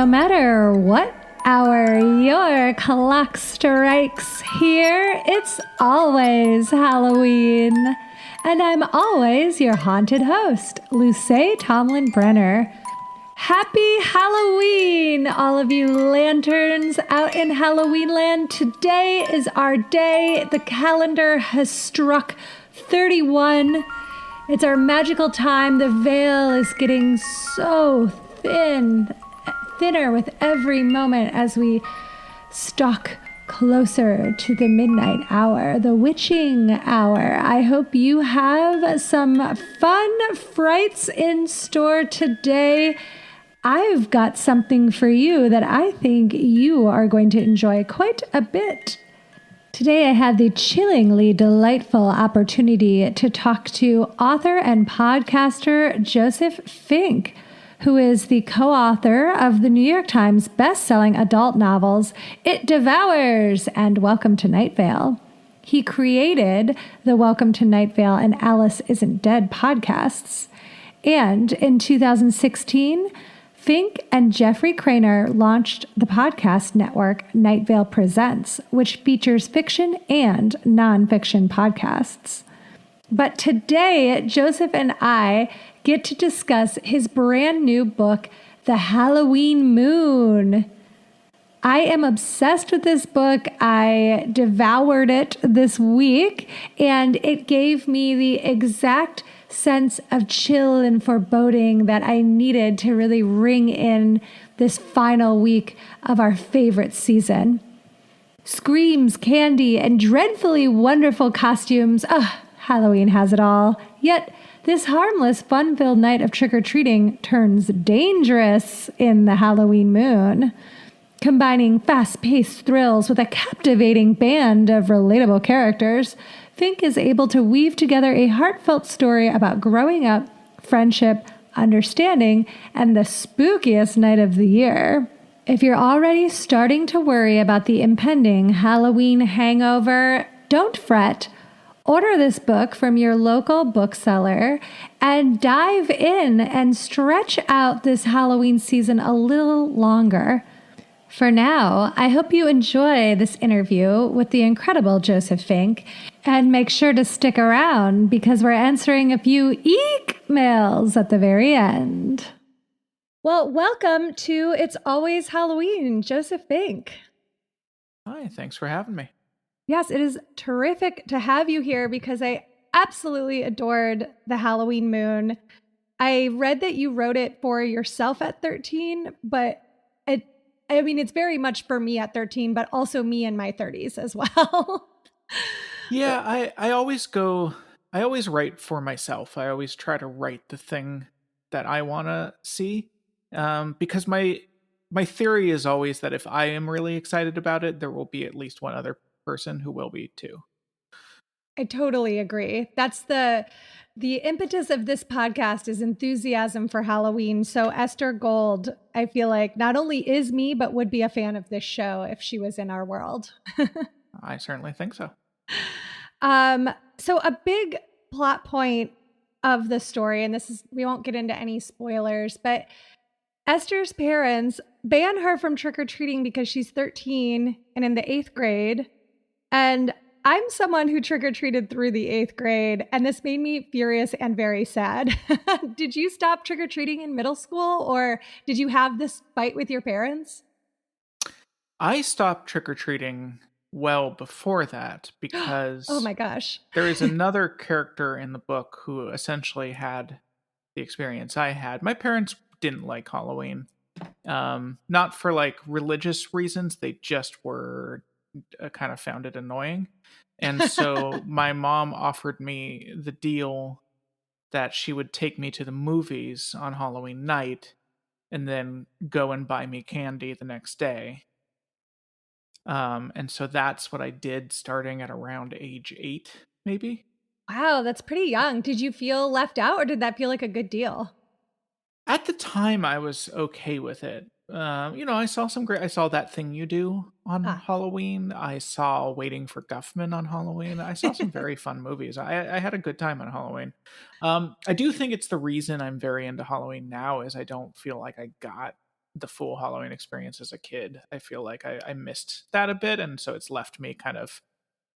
No matter what hour your clock strikes here, it's always Halloween. And I'm always your haunted host, Lucé Tomlin Brenner. Happy Halloween, all of you lanterns out in Halloween land. Today is our day. The calendar has struck 31. It's our magical time. The veil is getting so thinner with every moment as we stalk closer to the midnight hour, the witching hour. I hope you have some fun frights in store today. I've got something for you that I think you are going to enjoy quite a bit. Today I had the chillingly delightful opportunity to talk to author and podcaster Joseph Fink, who is the co-author of the New York Times best-selling adult novels It Devours and Welcome to Night Vale. He created the Welcome to Night Vale and Alice Isn't Dead podcasts. And in 2016, Fink and Jeffrey Craner launched the podcast network Night Vale Presents, which features fiction and nonfiction podcasts. But today, Joseph and I get to discuss his brand new book, The Halloween Moon. I am obsessed with this book. I devoured it this week, and it gave me the exact sense of chill and foreboding that I needed to really ring in this final week of our favorite season. Screams, candy, and dreadfully wonderful costumes. Halloween has it all. Yet this harmless, fun-filled night of trick-or-treating turns dangerous in the Halloween moon. Combining fast-paced thrills with a captivating band of relatable characters, Fink is able to weave together a heartfelt story about growing up, friendship, understanding, and the spookiest night of the year. If you're already starting to worry about the impending Halloween hangover, don't fret. Order this book from your local bookseller and dive in and stretch out this Halloween season a little longer. For now, I hope you enjoy this interview with the incredible Joseph Fink, and make sure to stick around because we're answering a few emails at the very end. Well, welcome to It's Always Halloween, Joseph Fink. Hi, thanks for having me. Yes, it is terrific to have you here because I absolutely adored The Halloween Moon. I read that you wrote it for yourself at 13, but it's very much for me at 13, but also me in my 30s as well. Yeah, I always write for myself. I always try to write the thing that I want to see. Because my theory is always that if I am really excited about it, there will be at least one other person who will be too. I totally agree. That's the impetus of this podcast is enthusiasm for Halloween. So Esther Gold, I feel like not only is me, but would be a fan of this show if she was in our world. I certainly think so. So a big plot point of the story, and we won't get into any spoilers, but Esther's parents ban her from trick-or-treating because she's 13 and in the 8th grade. And I'm someone who trick-or-treated through the 8th grade, and this made me furious and very sad. Did you stop trick-or-treating in middle school, or did you have this fight with your parents? I stopped trick-or-treating well before that because oh my gosh, there is another character in the book who essentially had the experience I had. My parents didn't like Halloween, not for like religious reasons. They just were kind of found it annoying. And so my mom offered me the deal that she would take me to the movies on Halloween night and then go and buy me candy the next day. And so that's what I did starting at around age 8, maybe. Wow, that's pretty young. Did you feel left out, or did that feel like a good deal? At the time, I was okay with it. I saw That Thing You Do on Halloween. I saw Waiting for Guffman on Halloween. I saw some very fun movies. I had a good time on Halloween. I do think it's the reason I'm very into Halloween now is I don't feel like I got the full Halloween experience as a kid. I feel like I missed that a bit, and so it's left me kind of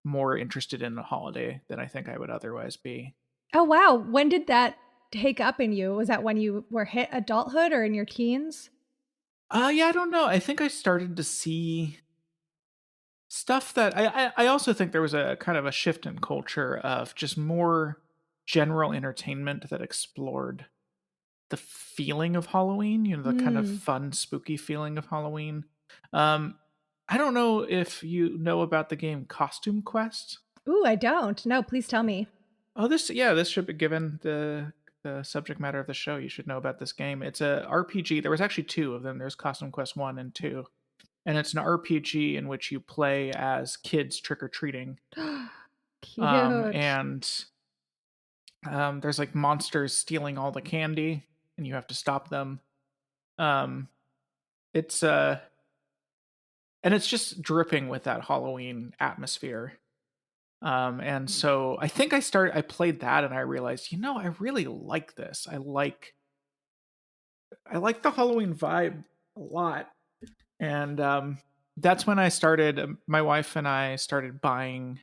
more interested in the holiday than I think I would otherwise be. Oh, wow. When did that take up in you? Was that when you were hit adulthood or in your teens? Yeah, I don't know. I think I started to see stuff that I also think there was a kind of a shift in culture of just more general entertainment that explored the feeling of Halloween, the kind of Mm. fun, spooky feeling of Halloween. Um, I don't know if you know about the game Costume Quest. Ooh, I don't. No, please tell me. Oh, this should be given the subject matter of the show. You should know about this game. It's a RPG. There was actually two of them. There's Costume Quest 1 and 2. And it's an RPG in which you play as kids trick or treating. Cute. And there's like monsters stealing all the candy and you have to stop them. Um it's and it's just dripping with that Halloween atmosphere. And so I played that and I realized, I really like this. I like the Halloween vibe a lot. And that's when my wife and I started buying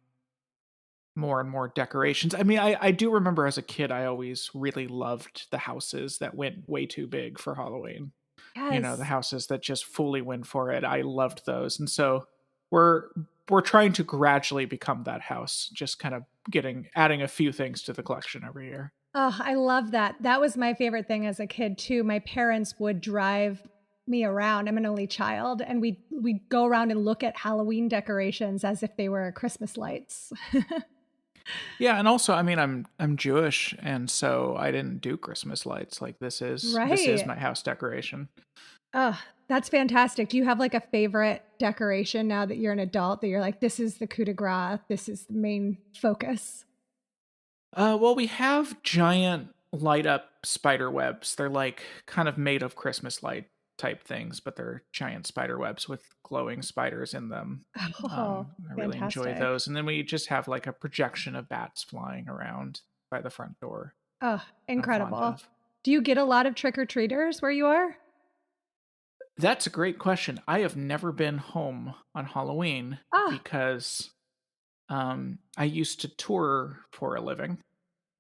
more and more decorations. I mean, I do remember as a kid, I always really loved the houses that went way too big for Halloween. The Yes. houses that just fully went for it. I loved those. And so we're we're trying to gradually become that house, just kind of adding a few things to the collection every year. Oh, I love that. That was my favorite thing as a kid too. My parents would drive me around. I'm an only child, and we'd go around and look at Halloween decorations as if they were Christmas lights. Yeah, and also, I mean, I'm Jewish, and so I didn't do Christmas lights. Like this is Right. my house decoration. Oh, that's fantastic. Do you have like a favorite decoration now that you're an adult that you're like, this is the coup de grace, this is the main focus? Well, we have giant light up spider webs. They're like kind of made of Christmas light type things, but they're giant spider webs with glowing spiders in them. Oh, I really enjoy fantastic. those. And then we just have like a projection of bats flying around by the front door. Oh, I'm fond incredible. of. Do you get a lot of trick or treaters where you are? That's a great question. I have never been home on Halloween Ah, because I used to tour for a living,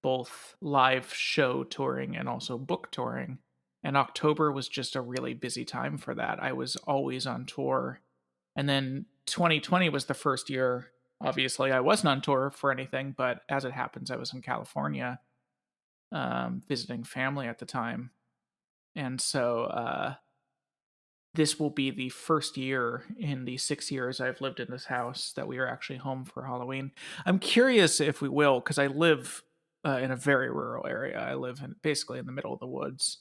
both live show touring and also book touring. And October was just a really busy time for that. I was always on tour. And then 2020 was the first year, obviously, I wasn't on tour for anything, but as it happens, I was in California visiting family at the time. And so this will be the first year in the 6 years I've lived in this house that we are actually home for Halloween. I'm curious if we will, because I live in a very rural area. I live basically in the middle of the woods.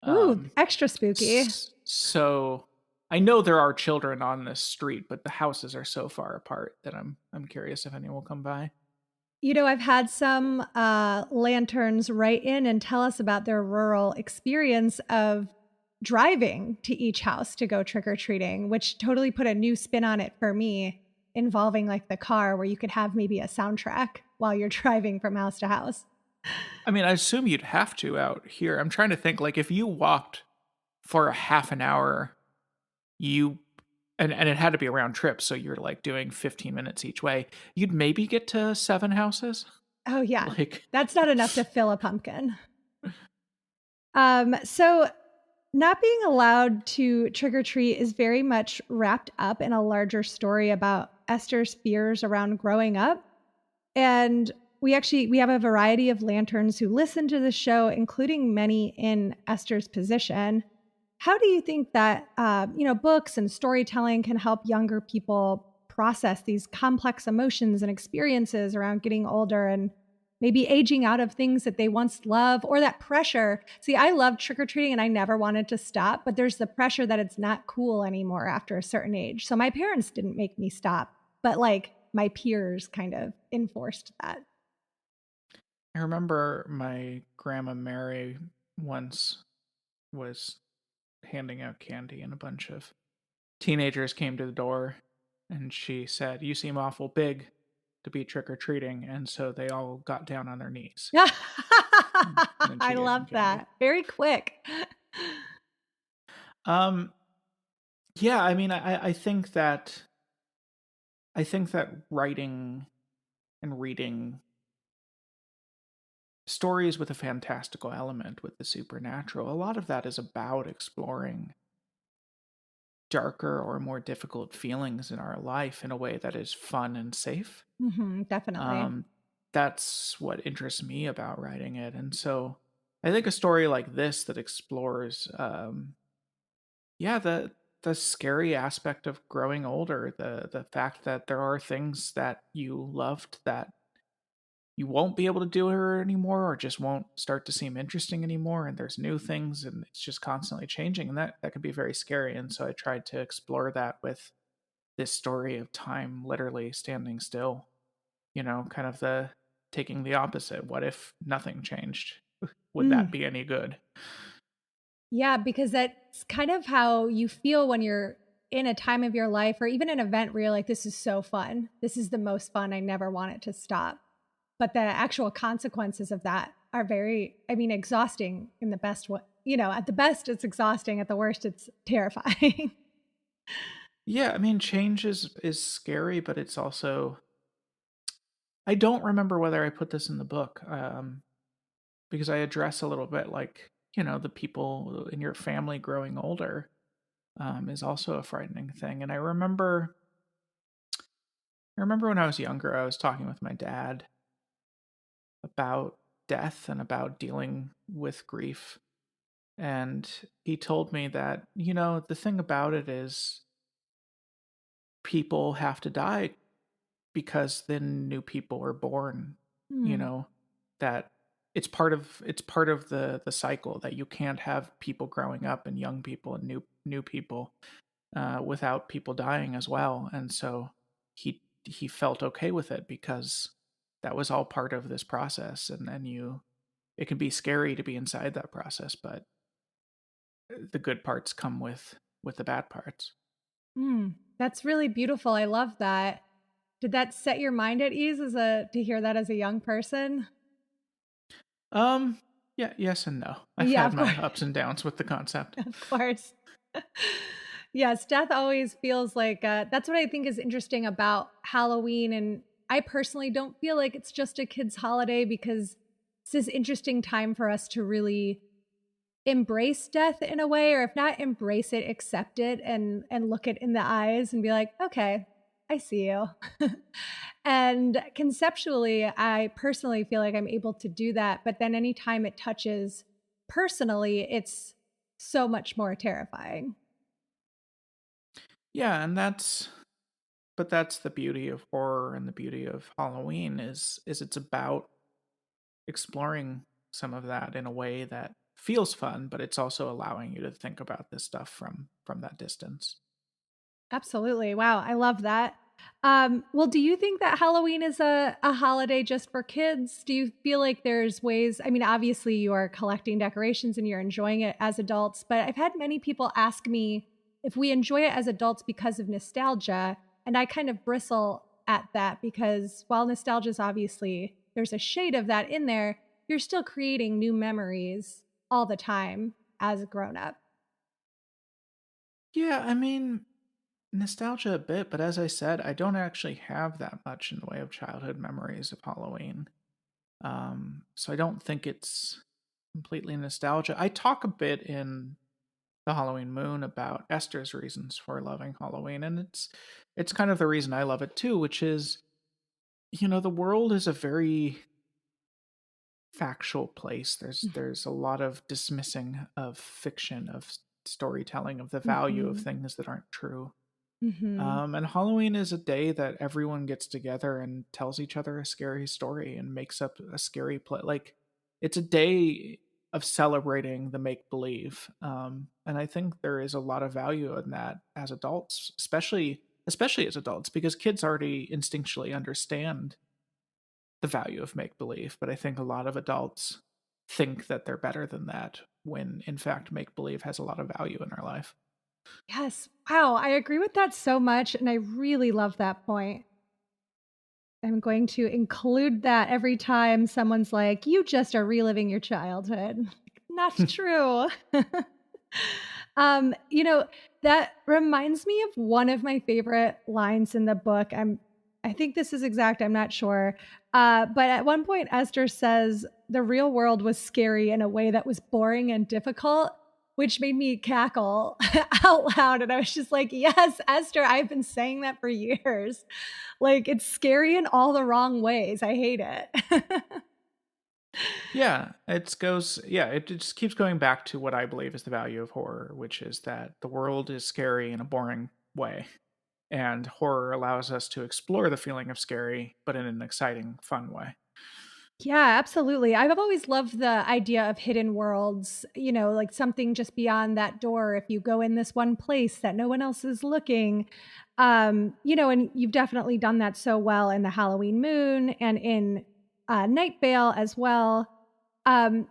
ooh, Um, extra spooky. so I know there are children on this street, but the houses are so far apart that I'm curious if anyone will come by. I've had some lanterns write in and tell us about their rural experience of driving to each house to go trick or treating, which totally put a new spin on it for me, involving like the car where you could have maybe a soundtrack while you're driving from house to house. I mean, I assume you'd have to out here. I'm trying to think, like, if you walked for a half an hour, you and it had to be a round trip, so you're like doing 15 minutes each way, you'd maybe get to 7 houses. Oh, yeah. Like, That's not enough to fill a pumpkin. So not being allowed to trick or treat is very much wrapped up in a larger story about Esther's fears around growing up. And we have a variety of lanterns who listen to the show, including many in Esther's position. How do you think that books and storytelling can help younger people process these complex emotions and experiences around getting older and maybe aging out of things that they once loved, or that pressure? See, I love trick or treating and I never wanted to stop, but there's the pressure that it's not cool anymore after a certain age. So my parents didn't make me stop, but like my peers kind of enforced that. I remember my grandma Mary once was handing out candy, and a bunch of teenagers came to the door, and she said, "You seem awful big to be trick or treating," and so they all got down on their knees. And then she I gave them love candy. that. Very quick. Um, yeah, I mean, I think that writing and reading stories with a fantastical element, with the supernatural, a lot of that is about exploring darker or more difficult feelings in our life in a way that is fun and safe. Definitely. Um, that's what interests me about writing it. And so I think a story like this that explores, yeah, the scary aspect of growing older, the fact that there are things that you loved that you won't be able to do her anymore or just won't start to seem interesting anymore, and there's new things and it's just constantly changing, and that can be very scary. And so I tried to explore that with this story of time literally standing still, kind of the taking the opposite. What if nothing changed? Would that Mm. be any good? Yeah, because that's kind of how you feel when you're in a time of your life or even an event where you're like, this is so fun. This is the most fun. I never want it to stop. But the actual consequences of that are very, I mean, exhausting in the best way. At the best, it's exhausting. At the worst, it's terrifying. Yeah, I mean, change is scary, but it's also, I don't remember whether I put this in the book, because I address a little bit like, the people in your family growing older, is also a frightening thing. And I remember when I was younger, I was talking with my dad about death and about dealing with grief. And he told me that, the thing about it is people have to die because then new people are born, you Hmm. know, that it's part of the cycle that you can't have people growing up and young people and new people, without people dying as well. And so he felt okay with it because that was all part of this process. And then it can be scary to be inside that process, but the good parts come with the bad parts. Hmm. That's really beautiful. I love that. Did that set your mind at ease to hear that as a young person? Um, yeah, yes and no. I've Yeah, had of course. my ups and downs with the concept. Of course. Yes, death always feels like that's what I think is interesting about Halloween. And I personally don't feel like it's just a kid's holiday because it's this interesting time for us to really embrace death in a way, or if not embrace it, accept it and look it in the eyes and be like, okay, I see you. And conceptually, I personally feel like I'm able to do that. But then anytime it touches personally, it's so much more terrifying. Yeah, and that's the beauty of horror and the beauty of Halloween is it's about exploring some of that in a way that feels fun, but it's also allowing you to think about this stuff from that distance. Absolutely. Wow. I love that. Well, do you think that Halloween is a holiday just for kids? Do you feel like there's ways? I mean, obviously, you are collecting decorations and you're enjoying it as adults, but I've had many people ask me if we enjoy it as adults because of nostalgia. And I kind of bristle at that because while nostalgia is obviously, there's a shade of that in there, you're still creating new memories all the time as a grown up. Yeah, I mean, nostalgia a bit, but as I said, I don't actually have that much in the way of childhood memories of Halloween. So I don't think it's completely nostalgia. I talk a bit in the Halloween Moon about Esther's reasons for loving Halloween, and it's kind of the reason I love it too, which is, the world is a very factual place. There's a lot of dismissing of fiction, of storytelling, of the value of Hmm. things that aren't true. Hmm. And Halloween is a day that everyone gets together and tells each other a scary story and makes up a scary play. Like, it's a day of celebrating the make believe. And I think there is a lot of value in that as adults, especially as adults, because kids already instinctually understand the value of make believe. But I think a lot of adults think that they're better than that when in fact make believe has a lot of value in our life. Yes. Wow. I agree with that so much. And I really love that point. I'm going to include that every time someone's like, you just are reliving your childhood. Not true. You know, that reminds me of one of my favorite lines in the book. I think this is exact, I'm not sure. But at one point Esther says the real world was scary in a way that was boring and difficult, which made me cackle out loud. And I was just like, yes, Esther, I've been saying that for years. Like, it's scary in all the wrong ways. I hate it. Yeah, it just keeps going back to what I believe is the value of horror, which is that the world is scary in a boring way. And horror allows us to explore the feeling of scary, but in an exciting, fun way. Yeah, absolutely. I've always loved the idea of hidden worlds, like something just beyond that door. If you go in this one place that no one else is looking, and you've definitely done that so well in the Halloween Moon and in Night Vale as well. Um,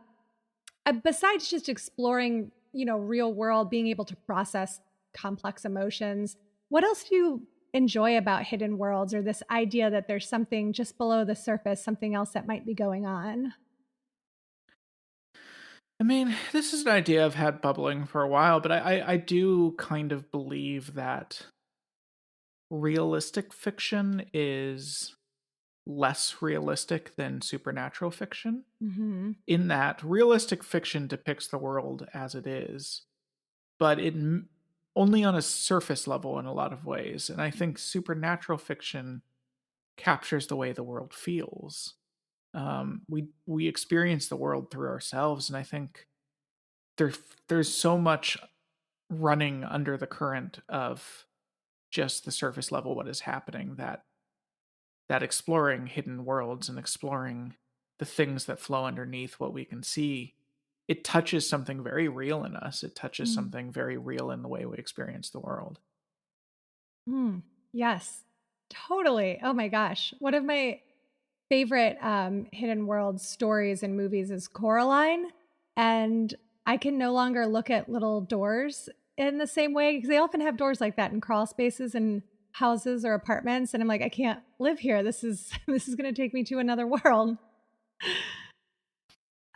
Besides just exploring, real world, being able to process complex emotions, what else do you enjoy about hidden worlds, or this idea that there's something just below the surface, something else that might be going on? I mean, this is an idea I've had bubbling for a while, but I do kind of believe that realistic fiction is less realistic than supernatural fiction. Hmm. In that, realistic fiction depicts the world as it is, but only on a surface level in a lot of ways. And I think supernatural fiction captures the way the world feels. We experience the world through ourselves, and I think there there's so much running under the current of just the surface level what is happening, that exploring hidden worlds and exploring the things that flow underneath what we can see, it touches something very real in us. It touches Mm. something very real in the way we experience the world. Mm. Yes, totally. Oh my gosh. One of my favorite hidden world stories and movies is Coraline. And I can no longer look at little doors in the same way, because they often have doors like that in crawl spaces and houses or apartments. And I'm like, I can't live here. This is this is going to take me to another world.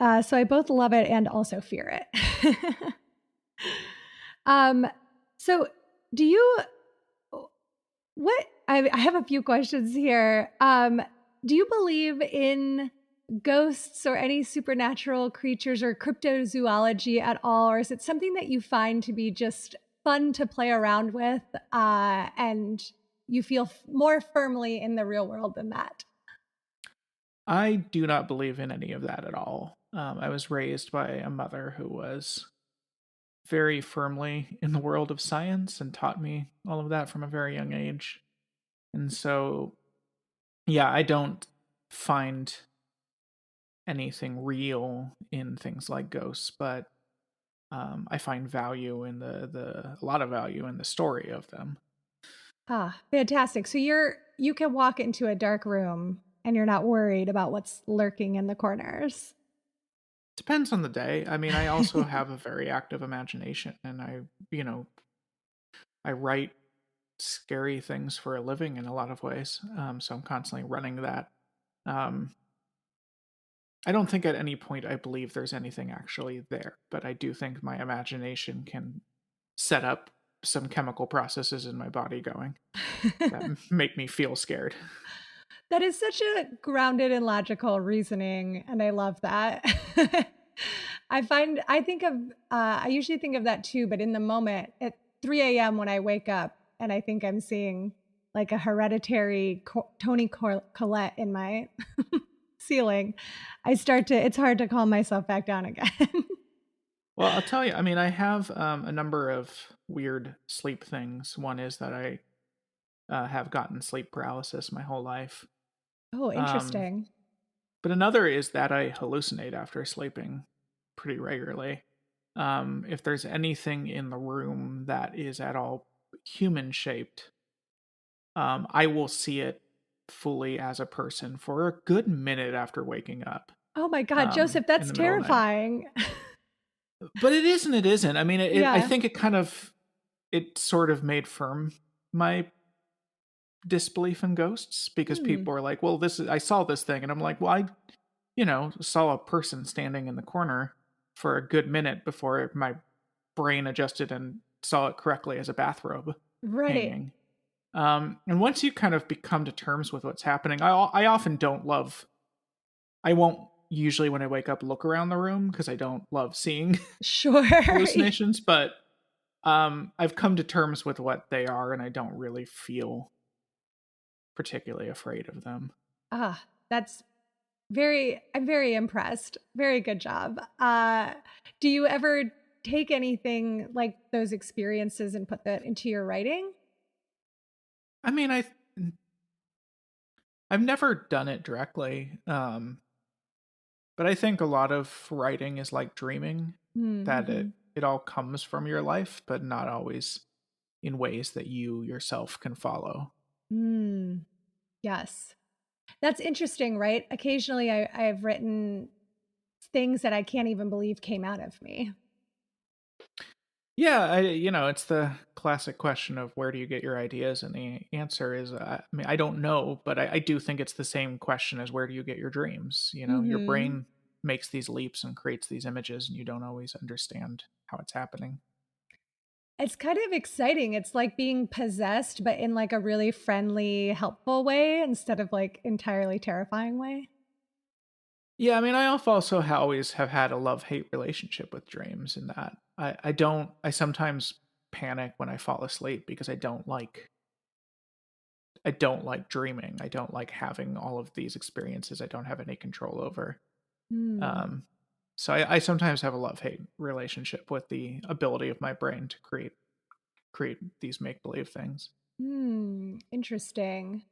So I both love it and also fear it. um, so do you what I have a few questions here. Do you believe in ghosts or any supernatural creatures or cryptozoology at all, or is it something that you find to be just fun to play around with, and you feel more firmly in the real world than that? I do not believe in any of that at all. I was raised by a mother who was very firmly in the world of science and taught me all of that from a very young age. And so, yeah, I don't find anything real in things like ghosts, but I find value in a lot of value in the story of them. Ah, fantastic. So you can walk into a dark room and you're not worried about what's lurking in the corners. Depends on the day. I mean, I also have a very active imagination, and I write scary things for a living in a lot of ways. So I'm constantly running that. Um, I don't think at any point I believe there's anything actually there, but I do think my imagination can set up some chemical processes in my body going that make me feel scared. That is such a grounded and logical reasoning, and I love that. I usually think of that too, but in the moment at 3 a.m. when I wake up and I think I'm seeing like a hereditary Tony Collette in my ceiling, it's hard to calm myself back down again. Well, I'll tell you, I mean, I have a number of weird sleep things. One is that I have gotten sleep paralysis my whole life. Oh, Um, interesting. but another is that I hallucinate after sleeping pretty regularly. If there's anything in the room that is at all human shaped, I will see it fully as a person for a good minute after waking up Oh my God, Joseph, that's in the middle of the night. terrifying. But it isn't. It isn't. I mean, I Yeah. think it sort of made firm my disbelief in ghosts, because Hmm. people are like, "Well, I saw this thing," and I'm like, "Well, I, saw a person standing in the corner for a good minute before my brain adjusted and saw it correctly as a bathrobe Right. hanging. And once you kind of become to terms with what's happening, I often don't love. I won't usually when I wake up look around the room because I don't love seeing Sure. hallucinations. But I've come to terms with what they are, and I don't really feel particularly afraid of them. Ah, that's I'm very impressed. Very good job. Do you ever take anything like those experiences and put that into your writing? I mean, I've never done it directly, but I think a lot of writing is like dreaming, that Mm-hmm. it all comes from your life, but not always in ways that you yourself can follow. Mm, yes. That's interesting, right? Occasionally I've written things that I can't even believe came out of me. Yeah, it's the classic question of where do you get your ideas, and the answer is, I mean, I don't know, but I do think it's the same question as where do you get your dreams. Your Mm-hmm. brain makes these leaps and creates these images, and you don't always understand how it's happening. It's kind of exciting. It's like being possessed, but in like a really friendly, helpful way instead of like entirely terrifying way. Yeah, I mean, also always have had a love-hate relationship with dreams, in that I sometimes panic when I fall asleep because I don't like dreaming. I don't like having all of these experiences I don't have any control over. Hmm. Um, so I sometimes have a love-hate relationship with the ability of my brain to create these make-believe things. Hmm. Interesting.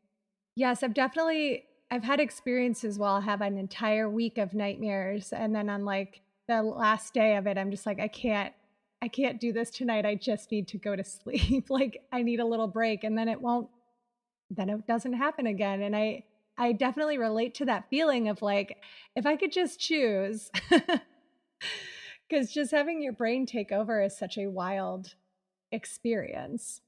Yes, I've had experiences where I'll have an entire week of nightmares and then on like the last day of it, I'm just like, I can't do this tonight. I just need to go to sleep. Like I need a little break and then it doesn't happen again. And I definitely relate to that feeling of like, if I could just choose, because just having your brain take over is such a wild experience.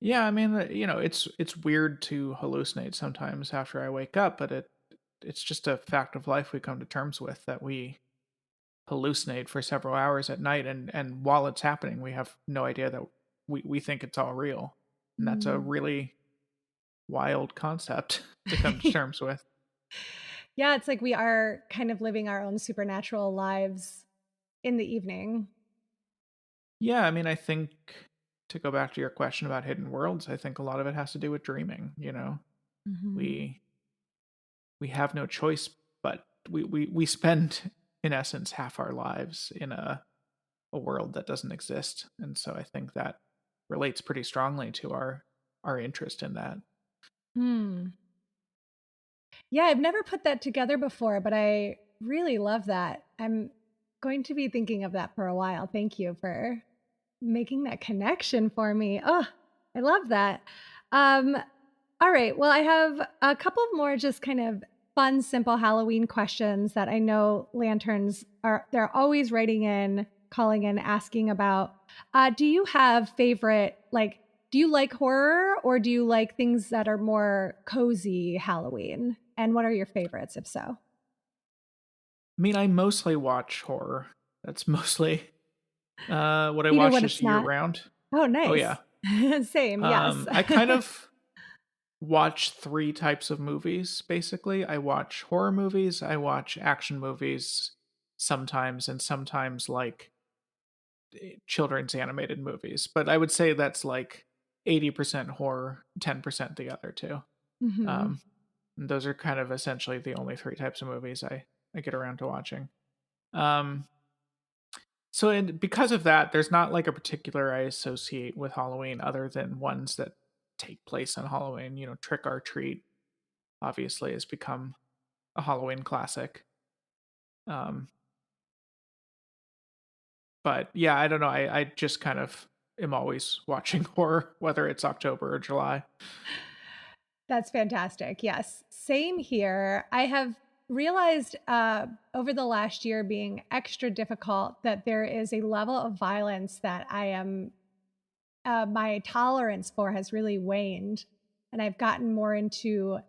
Yeah, I mean, it's weird to hallucinate sometimes after I wake up, but it's just a fact of life we come to terms with, that we hallucinate for several hours at night, and while it's happening we have no idea that we think it's all real, and that's a Mm. really wild concept to come to terms with. Yeah, it's like we are kind of living our own supernatural lives in the evening. Yeah, I mean, I think, to go back to your question about hidden worlds, I think a lot of it has to do with dreaming. Mhm. We we have no choice, but we spend in essence half our lives in a world that doesn't exist, and so I think that relates pretty strongly to our interest in that. Hmm. Yeah, I've never put that together before, but I really love that. I'm going to be thinking of that for a while. Thank you for making that connection for me. Oh, I love that. Um, all right. Well, I have a couple more just kind of fun, simple Halloween questions that I know lanterns they're always writing in, calling in, asking about. Do you have favorite do you like horror or do you like things that are more cozy Halloween? And what are your favorites if so? I mean, I mostly watch horror. That's mostly what I Even watch when this it's year not. round. Oh, Oh yeah. nice. Same. Yes. I kind of watch three types of movies basically. I watch horror movies, I watch action movies sometimes, and sometimes like children's animated movies. But I would say that's like 80% horror, 10% the other two. Mhm. Um, and those are kind of essentially the only three types of movies I get around to watching. Um, because of that, there's not like a particular I associate with Halloween other than ones that take place on Halloween. Trick or Treat obviously has become a Halloween classic. Um, but yeah, I don't know. I just kind of am always watching horror, whether it's October or July. That's fantastic. Yes, same here. I have realized over the last year being extra difficult that there is a level of violence that my tolerance for has really waned. And I've gotten more into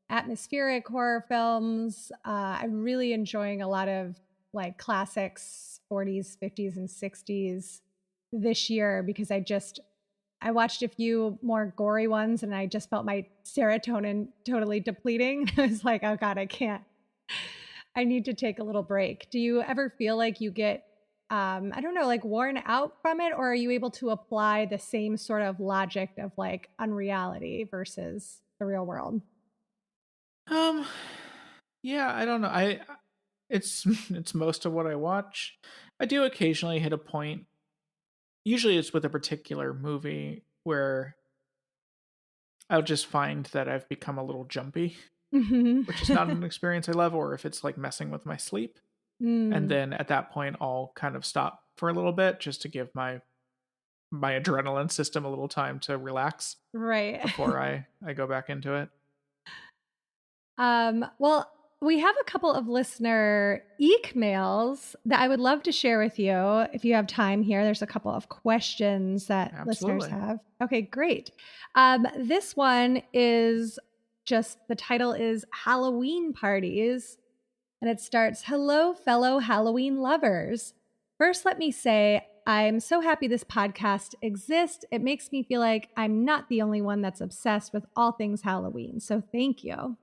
atmospheric horror films. I'm really enjoying a lot of like classics, 40s, 50s, and 60s this year because I watched a few more gory ones and I just felt my serotonin totally depleting. I was like, oh God, I can't. I need to take a little break. Do you ever feel like you get, I don't know, like worn out from it? Or are you able to apply the same sort of logic of like unreality versus the real world? Um, yeah, I don't know. It's it's most of what I watch. I do occasionally hit a point. Usually, it's with a particular movie where I'll just find that I've become a little jumpy, Mhm. which is not an experience I love, or if it's like messing with my sleep. And Mm, then at that point, I'll kind of stop for a little bit just to give my adrenaline system a little time to relax right. before I go back into it. Well, we have a couple of listener eek mails that I would love to share with you if you have time here. There's a couple of questions that listeners Absolutely. have. Okay, great. This one is just the title is Halloween Parties, and it starts Hello, fellow Halloween lovers. First, let me say, I'm so happy this podcast exists. It makes me feel like I'm not the only one that's obsessed with all things Halloween. So thank you.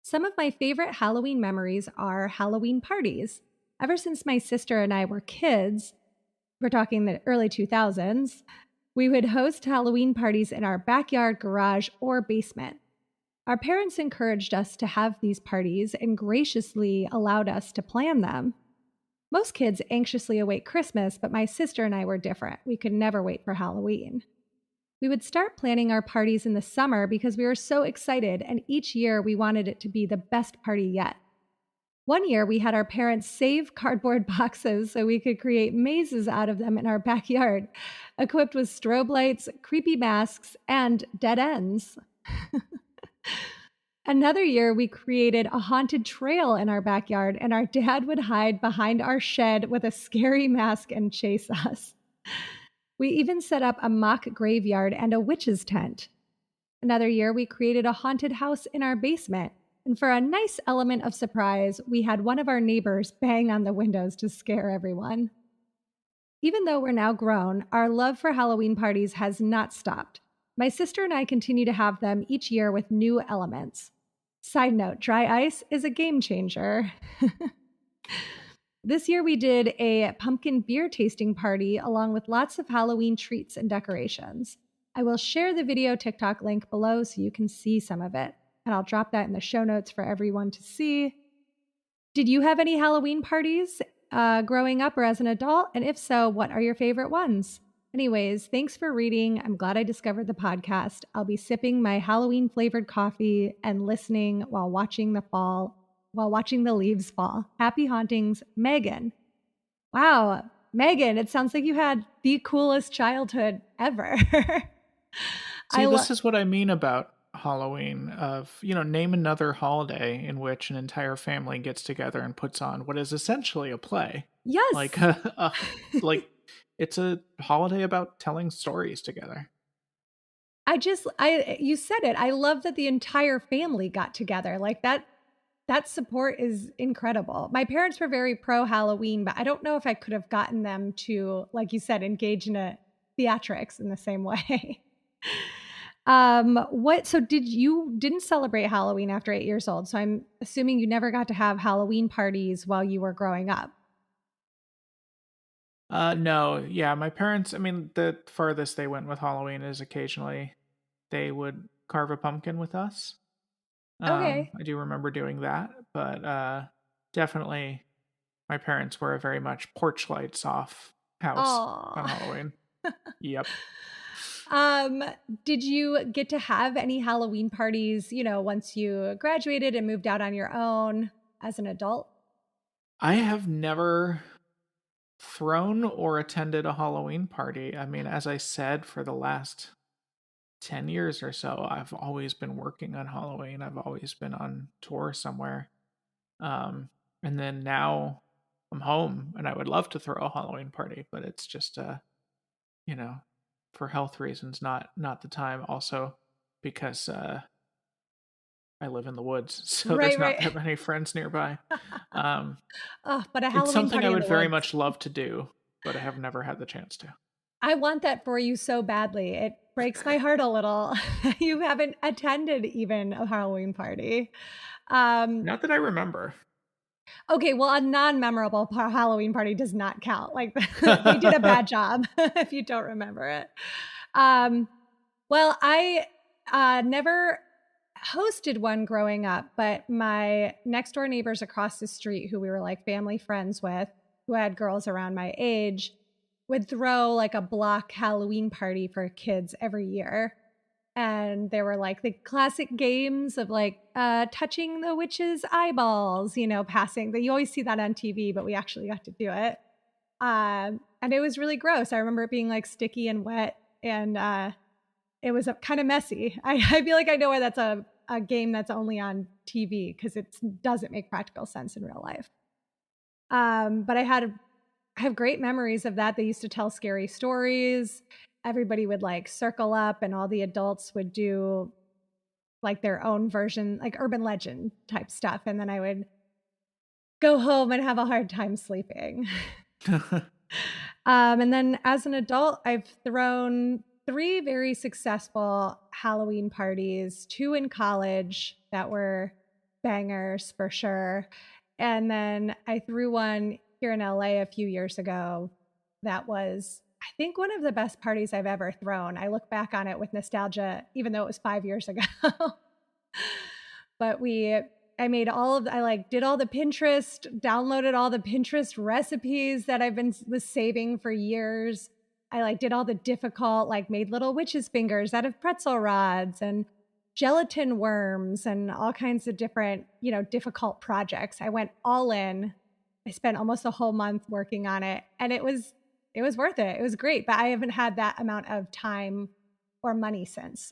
Some of my favorite Halloween memories are Halloween parties. Ever since my sister and I were kids, we're talking the early 2000s, we would host Halloween parties in our backyard, garage, or basement. Our parents encouraged us to have these parties and graciously allowed us to plan them. Most kids anxiously await Christmas, but my sister and I were different. We could never wait for Halloween. We would start planning our parties in the summer because we were so excited, and each year we wanted it to be the best party yet. One year, we had our parents save cardboard boxes so we could create mazes out of them in our backyard, equipped with strobe lights, creepy masks, and dead ends. Another year, we created a haunted trail in our backyard, and our dad would hide behind our shed with a scary mask and chase us. We even set up a mock graveyard and a witch's tent. Another year, we created a haunted house in our basement. And for a nice element of surprise, we had one of our neighbors bang on the windows to scare everyone. Even though we're now grown, our love for Halloween parties has not stopped. My sister and I continue to have them each year with new elements. Side note, dry ice is a game changer. This year we did a pumpkin beer tasting party along with lots of Halloween treats and decorations. I will share the video TikTok link below so you can see some of it, and I'll drop that in the show notes for everyone to see. Did you have any Halloween parties growing up or as an adult? And if so, what are your favorite ones? Anyways, thanks for reading. I'm glad I discovered the podcast. I'll be sipping my Halloween flavored coffee and listening while watching the leaves fall. Happy hauntings, Megan. Wow, Megan, it sounds like you had the coolest childhood ever. I See, love this is what I mean about Halloween of, name another holiday in which an entire family gets together and puts on what is essentially a play. Like Yes. like it's a holiday about telling stories together. I you said it. I love that the entire family got together. Like that support is incredible. My parents were very pro Halloween, but I don't know if I could have gotten them to, like you said, engage in a theatrics in the same way. What so did you didn't celebrate Halloween after 8 years old? So I'm assuming you never got to have Halloween parties while you were growing up. No, yeah, my parents, I mean, the furthest they went with Halloween is occasionally they would carve a pumpkin with us. Okay. I do remember doing that, but definitely my parents were a very much porch lights off house on Oh. Halloween. Yep. Um, did you get to have any Halloween parties, once you graduated and moved out on your own as an adult? I have never thrown or attended a Halloween party. I mean, as I said, for the last 10 years or so, I've always been working on Halloween. I've always been on tour somewhere. Um, and then now I'm home and I would love to throw a Halloween party, but it's just you know, for health reasons, not the time. Also because I live in the woods, so there's Right, not right. that many friends nearby. Um, Oh, but a it's Halloween something I party in would the very woods. much love to do, but I have never had the chance to. I want that for you so badly. It breaks my heart a little. You haven't attended even a Halloween party. Um, Not that I remember. okay, well, a non-memorable Halloween party does not count. Like they did a bad job if you don't remember it. Um, well, I never hosted one growing up, but my next door neighbors across the street, who we were like family friends with, who had girls around my age, would throw like a block Halloween party for kids every year. And there were like the classic games of like touching the witch's eyeballs, passing that you always see that on TV, but we actually got to do it. And it was really gross. I remember it being like sticky and wet, and it was kind of messy. I feel like I know why that's a game that's only on TV, because it doesn't make practical sense in real life. But I have great memories of that. They used to tell scary stories. Everybody would like circle up, and all the adults would do like their own version, like urban legend type stuff. And then I would go home and have a hard time sleeping. And then as an adult, I've thrown 3 very successful Halloween parties, 2 in college that were bangers for sure. And then I threw one here in LA a few years ago that was, I think, one of the best parties I've ever thrown. I look back on it with nostalgia, even though it was 5 years ago. But I like did all the Pinterest, downloaded all the Pinterest recipes that was saving for years. I like did all the difficult, like made little witch's fingers out of pretzel rods and gelatin worms and all kinds of different, difficult projects. I went all in. I spent almost a whole month working on it, and it was worth it. It was great, but I haven't had that amount of time or money since.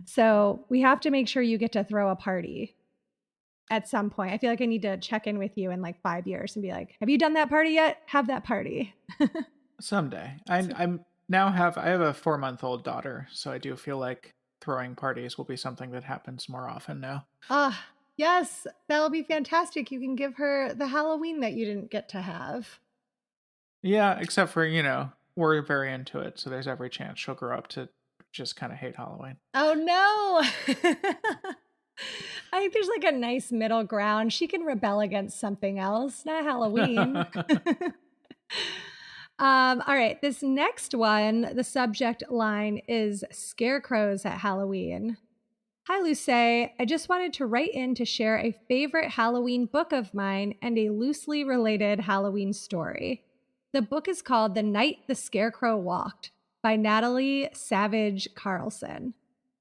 So we have to make sure you get to throw a party at some point. I feel like I need to check in with you in like 5 years and be like, have you done that party yet? Have that party. Someday. I have a 4-month-old daughter, so I do feel like throwing parties will be something that happens more often now. Ah, yes, that'll be fantastic. You can give her the Halloween that you didn't get to have. Yeah, except for, we're very into it, so there's every chance she'll grow up to just kind of hate Halloween. Oh no. I think there's like a nice middle ground. She can rebel against something else, not Halloween. All right, this next one, the subject line is scarecrows at Halloween. Hi, Lucé. I just wanted to write in to share a favorite Halloween book of mine and a loosely related Halloween story. The book is called The Night the Scarecrow Walked by Natalie Savage Carlson.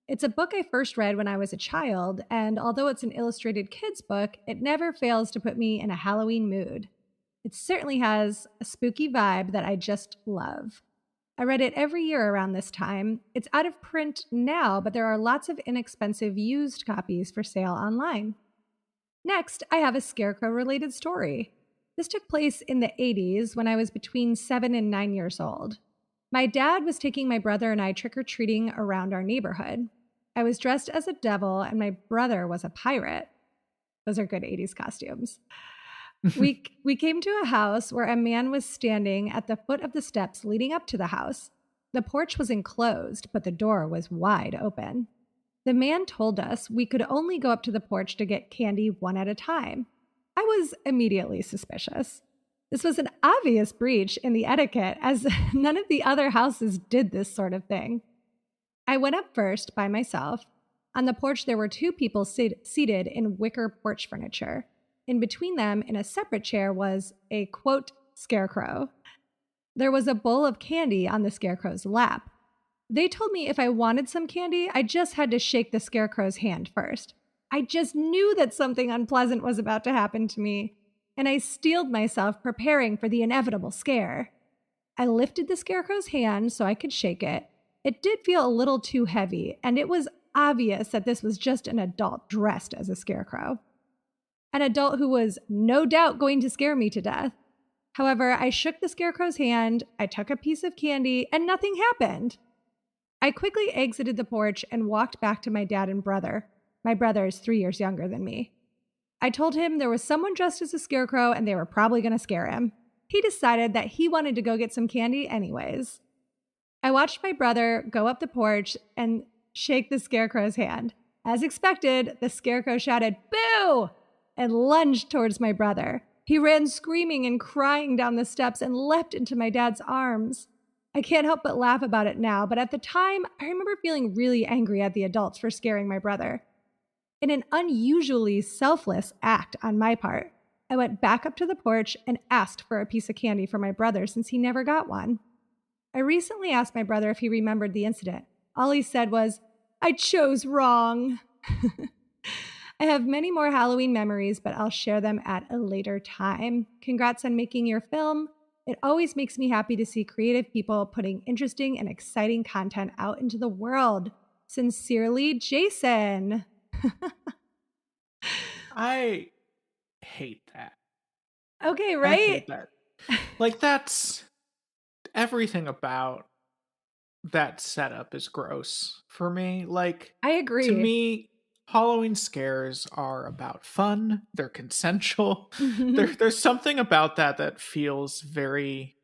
It's a book I first read when I was a child, and although it's an illustrated kids' book, it never fails to put me in a Halloween mood. It certainly has a spooky vibe that I just love. I read it every year around this time. It's out of print now, but there are lots of inexpensive used copies for sale online. Next, I have a scarecrow-related story. This took place in the 80s when I was between 7 and 9 years old. My dad was taking my brother and I trick-or-treating around our neighborhood. I was dressed as a devil and my brother was a pirate. Those are good 80s costumes. We came to a house where a man was standing at the foot of the steps leading up to the house. The porch was enclosed, but the door was wide open. The man told us we could only go up to the porch to get candy one at a time. I was immediately suspicious. This was an obvious breach in the etiquette, as none of the other houses did this sort of thing. I went up first by myself. On the porch, there were 2 people seated in wicker porch furniture. In between them, in a separate chair, was a, quote, scarecrow. There was a bowl of candy on the scarecrow's lap. They told me if I wanted some candy, I just had to shake the scarecrow's hand first. I just knew that something unpleasant was about to happen to me, and I steeled myself, preparing for the inevitable scare. I lifted the scarecrow's hand so I could shake it. It did feel a little too heavy, and it was obvious that this was just an adult dressed as a scarecrow. An adult who was no doubt going to scare me to death. However, I shook the scarecrow's hand, I took a piece of candy, and nothing happened. I quickly exited the porch and walked back to my dad and brother. My brother is 3 years younger than me. I told him there was someone dressed as a scarecrow and they were probably going to scare him. He decided that he wanted to go get some candy anyways. I watched my brother go up the porch and shake the scarecrow's hand. As expected, the scarecrow shouted, "Boo!" and lunged towards my brother. He ran screaming and crying down the steps and leapt into my dad's arms. I can't help but laugh about it now, but at the time, I remember feeling really angry at the adults for scaring my brother. In an unusually selfless act on my part, I went back up to the porch and asked for a piece of candy for my brother since he never got one. I recently asked my brother if he remembered the incident. All he said was, "I chose wrong." I have many more Halloween memories, but I'll share them at a later time. Congrats on making your film. It always makes me happy to see creative people putting interesting and exciting content out into the world. Sincerely, Jason. I hate that. Okay, I hate right? that. Like, that's everything about that setup is gross for me. Like, I agree. to me, Halloween scares are about fun. They're consensual. There's something about that feels very,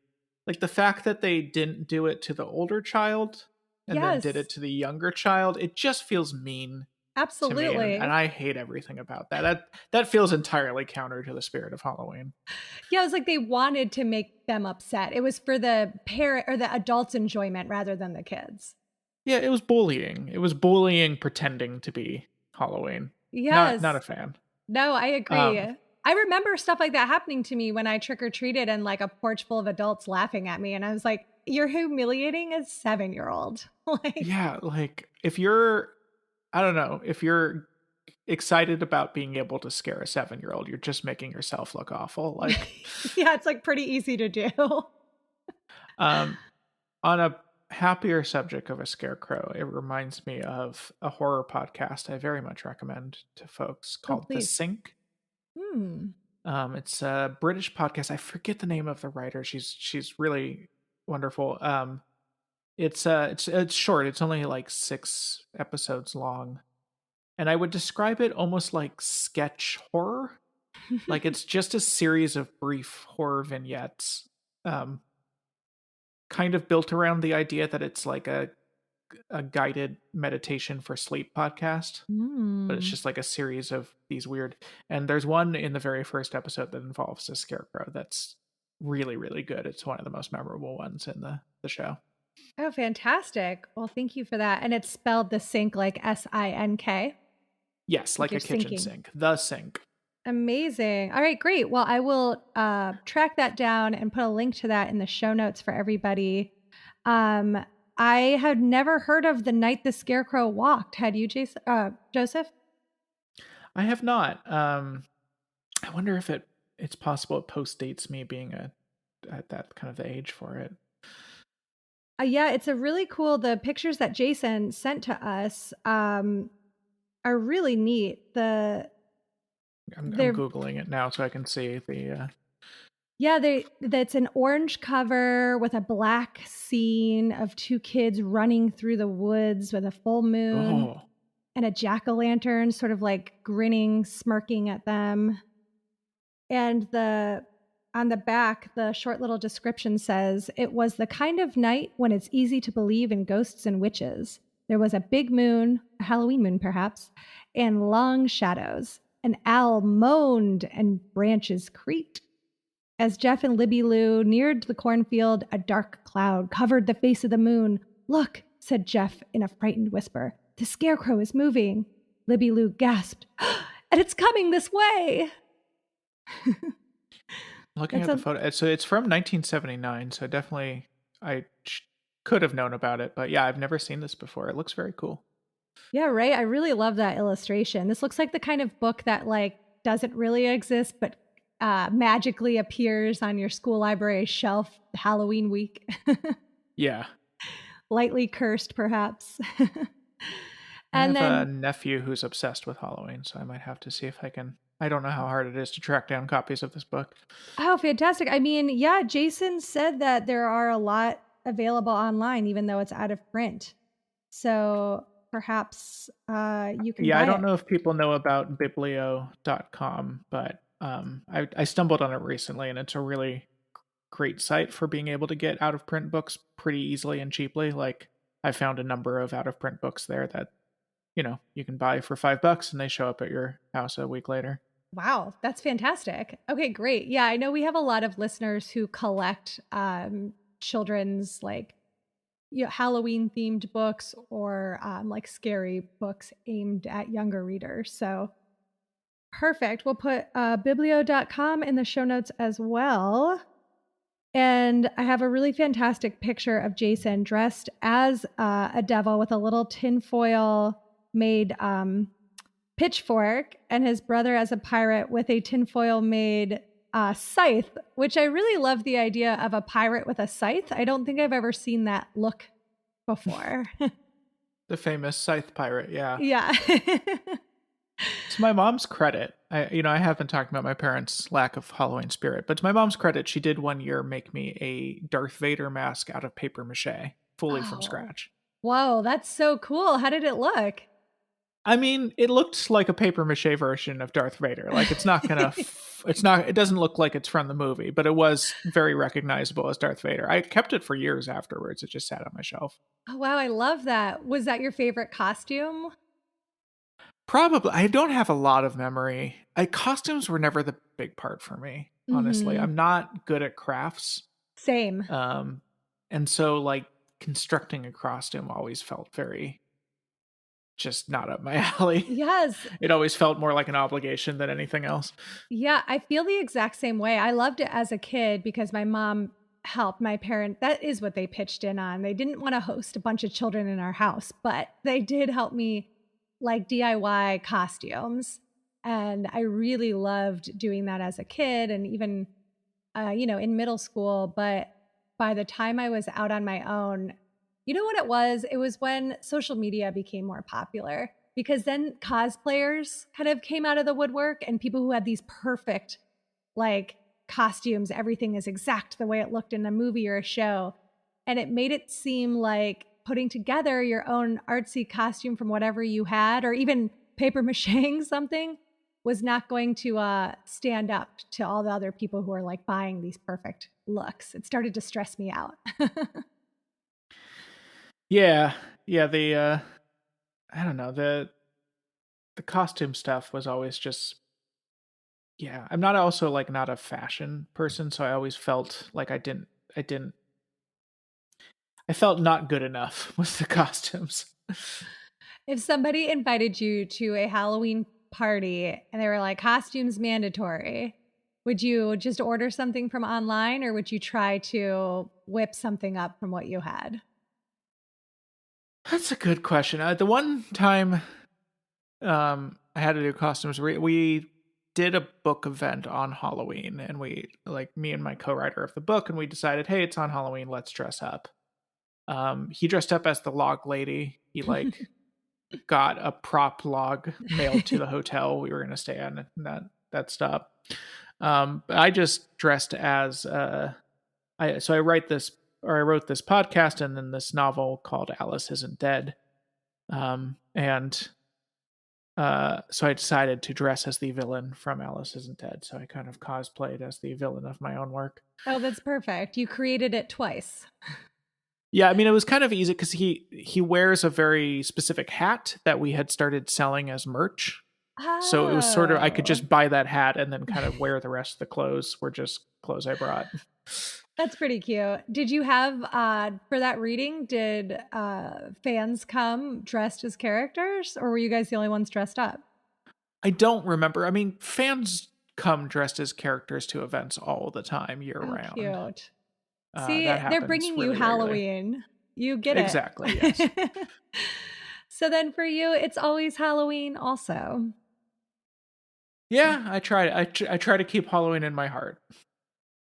like, the fact that they didn't do it to the older child and then did Yes. it to the younger child. It just feels mean to me, Absolutely. and I hate everything about that. That feels entirely counter to the spirit of Halloween. Yeah, it was like they wanted to make them upset. It was for the parent or the adults' enjoyment rather than the kids. Yeah, it was bullying. It was bullying pretending to be Halloween. Yes. Not a fan. No, I agree. I remember stuff like that happening to me when I trick-or-treated and like a porch full of adults laughing at me. And I was like, you're humiliating a 7-year-old. Like, Yeah, like if you're, I don't know, if you're excited about being able to scare a 7-year-old, you're just making yourself look awful. Like, yeah, it's like pretty easy to do. on a happier subject of a scarecrow, it reminds me of a horror podcast I very much recommend to folks called The please. Sink. Hmm. It's a British podcast. I forget the name of the writer. She's really wonderful. It's short. It's only like 6 episodes long. And I would describe it almost like sketch horror. Like it's just a series of brief horror vignettes. Kind of built around the idea that it's like a guided meditation for sleep podcast. But it's just like a series of these weird, and there's one in the very first episode that involves a scarecrow that's really, really good. It's one of the most memorable ones in the show. Oh, fantastic. Well, thank you for that. And it's spelled The Sink like SINK. Yes, like a kitchen sinking. sink. The Sink. Amazing. All right, great. Well, I will track that down and put a link to that in the show notes for everybody. I had never heard of The Night the Scarecrow Walked. Had you, Joseph? I have not. I wonder if it's possible it postdates me being at that kind of the age for it. Yeah, it's a really cool. The pictures that Jason sent to us are really neat. I'm Googling it now so I can see the. Yeah, that's an orange cover with a black scene of 2 kids running through the woods with a full moon and a jack-o'-lantern sort of like grinning, smirking at them. And on the back, the short little description says, "It was the kind of night when it's easy to believe in ghosts and witches. There was a big moon, a Halloween moon perhaps, and long shadows. An owl moaned and branches creaked. As Jeff and Libby Lou neared the cornfield, a dark cloud covered the face of the moon. 'Look,' said Jeff in a frightened whisper. 'The scarecrow is moving.' Libby Lou gasped, 'And it's coming this way!' Looking at the photo, so it's from 1979, so definitely I could have known about it, but yeah, I've never seen this before. It looks very cool. Yeah, right. I really love that illustration. This looks like the kind of book that like doesn't really exist, but magically appears on your school library shelf Halloween week. Yeah. Lightly cursed, perhaps. And I have a nephew who's obsessed with Halloween, so I might have to see if I can. I don't know how hard it is to track down copies of this book. Oh, fantastic. I mean, yeah, Jason said that there are a lot available online, even though it's out of print. So perhaps you can Yeah, I buy don't it. know if people know about biblio.com, but I stumbled on it recently, and it's a really great site for being able to get out of print books pretty easily and cheaply. Like, I found a number of out of print books there that, you can buy for $5 and they show up at your house a week later. Wow, that's fantastic. Okay, great. Yeah, I know we have a lot of listeners who collect children's like Halloween themed books or like scary books aimed at younger readers. So perfect. We'll put biblio.com in the show notes as well. And I have a really fantastic picture of Jason dressed as a devil with a little tinfoil made pitchfork, and his brother as a pirate with a tinfoil made scythe, which I really love the idea of a pirate with a scythe. I don't think I've ever seen that look before. The famous Scythe Pirate, yeah. Yeah. To my mom's credit, I have been talking about my parents' lack of Halloween spirit, but to my mom's credit, she did one year make me a Darth Vader mask out of paper mache, fully from Oh, scratch. whoa, that's so cool. How did it look? I mean, it looked like a paper mache version of Darth Vader. Like, it doesn't look like it's from the movie, but it was very recognizable as Darth Vader. I kept it for years afterwards. It just sat on my shelf. Oh, wow, I love that. Was that your favorite costume? Probably. I don't have a lot of memory. Costumes were never the big part for me, honestly. Mm-hmm. I'm not good at crafts. Same. Um, and so, like, constructing a costume always felt very just not up my alley. Yes. It always felt more like an obligation than anything else. Yeah, I feel the exact same way. I loved it as a kid because my mom helped my parent. That is what they pitched in on. They didn't want to host a bunch of children in our house, but they did help me like DIY costumes. And I really loved doing that as a kid and even, in middle school. But by the time I was out on my own, you know what it was? It was when social media became more popular because then cosplayers kind of came out of the woodwork and people who had these perfect like costumes, everything is exact the way it looked in a movie or a show. And it made it seem like putting together your own artsy costume from whatever you had, or even paper macheing something, was not going to stand up to all the other people who are like buying these perfect looks. It started to stress me out. Yeah. Yeah, I don't know, the costume stuff was always just yeah. I'm not also like not a fashion person, so I always felt like I felt not good enough with the costumes. If somebody invited you to a Halloween party and they were like, costumes mandatory, would you just order something from online or would you try to whip something up from what you had? That's a good question. The one time I had to do costumes, we did a book event on Halloween, and we like me and my co-writer of the book, and we decided, hey, it's on Halloween, let's dress up. He dressed up as the log lady. He like got a prop log mailed to the hotel we were going to stay at, and that stuff. But I just dressed as I wrote this podcast and then this novel called Alice Isn't Dead. And so I decided to dress as the villain from Alice Isn't Dead. So I kind of cosplayed as the villain of my own work. Oh, that's perfect. You created it twice. Yeah, I mean it was kind of easy because he wears a very specific hat that we had started selling as merch. So it was sort of I could Oh, just buy that hat and then kind of wear the rest of the clothes were just clothes I brought. that's pretty cute. Did you have, for that reading, did fans come dressed as characters or were you guys the only ones dressed up? I don't remember. I mean, fans come dressed as characters to events all the time, year Oh, round. cute. See, That they're happens bringing you really regularly. Halloween. You get Exactly. Yes. it. So then for you, it's always Halloween also. Yeah, I try. I try to keep Halloween in my heart.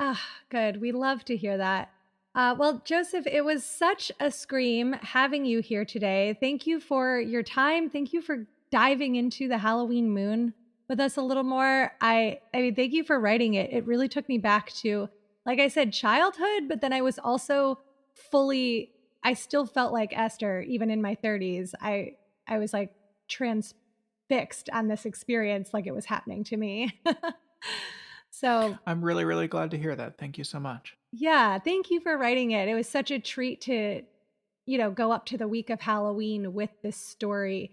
Ah, good. We love to hear that. Well, Joseph, it was such a scream having you here today. Thank you for your time. Thank you for diving into the Halloween moon with us a little more. I mean, thank you for writing it. It really took me back to, like I said, childhood, but then I was also fully I still felt like Esther, even in my 30s. I was like transfixed on this experience like it was happening to me. So I'm really, really glad to hear that. Thank you so much. yeah, thank you for writing it. It was such a treat to, go up to the week of Halloween with this story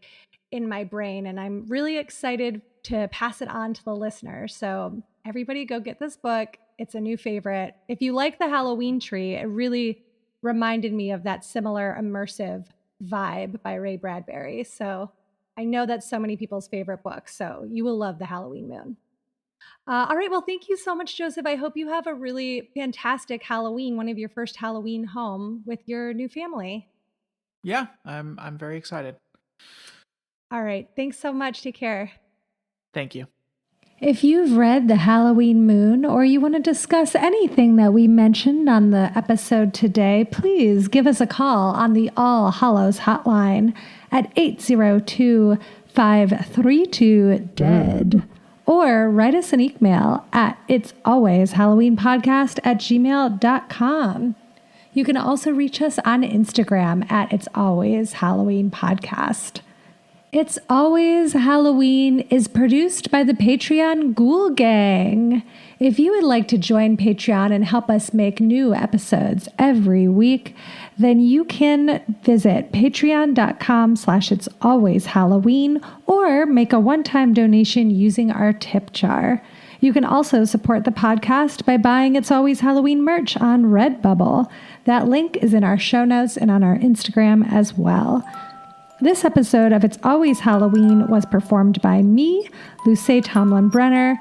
in my brain. And I'm really excited to pass it on to the listeners. So everybody go get this book. It's a new favorite. If you like the Halloween tree, it really reminded me of that similar immersive vibe by Ray Bradbury. So I know that's so many people's favorite book. So you will love the Halloween Moon. All right. Well, thank you so much, Joseph. I hope you have a really fantastic Halloween, one of your first Halloween home with your new family. Yeah, I'm very excited. All right. Thanks so much. Take care. Thank you. If you've read The Halloween Moon or you want to discuss anything that we mentioned on the episode today, please give us a call on the All Hallows hotline at 802-532-DEAD. Or write us an email at itsalwayshalloweenpodcast@gmail.com. You can also reach us on Instagram at It's Always Halloween Podcast. It's Always Halloween is produced by the Patreon Ghoul Gang. If you would like to join Patreon and help us make new episodes every week, then you can visit patreon.com/itsalwayshalloween or make a one-time donation using our tip jar. You can also support the podcast by buying It's Always Halloween merch on Redbubble. That link is in our show notes and on our Instagram as well. This episode of It's Always Halloween was performed by me, Lucé Tomlin-Brenner.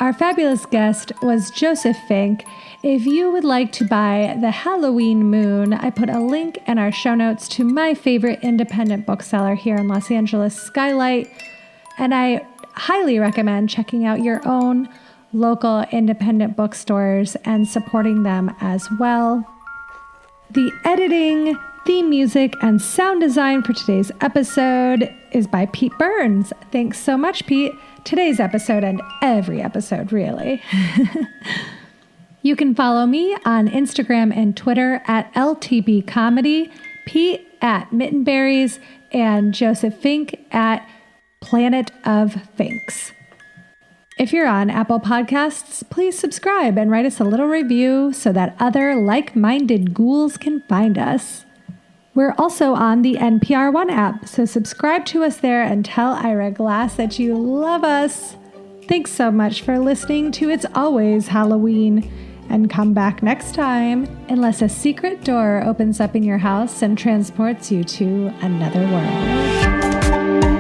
Our fabulous guest was Joseph Fink. If you would like to buy The Halloween Moon, I put a link in our show notes to my favorite independent bookseller here in Los Angeles, Skylight. And I highly recommend checking out your own local independent bookstores and supporting them as well. The editing, theme music, and sound design for today's episode is by Pete Burns. Thanks so much, Pete. Today's episode and every episode, really. You can follow me on Instagram and Twitter at LTB Comedy, Pete at Mittenberries, and Joseph Fink at Planet of Finks. If you're on Apple Podcasts, please subscribe and write us a little review so that other like-minded ghouls can find us. We're also on the NPR One app, so subscribe to us there and tell Ira Glass that you love us. Thanks so much for listening to It's Always Halloween, and come back next time unless a secret door opens up in your house and transports you to another world.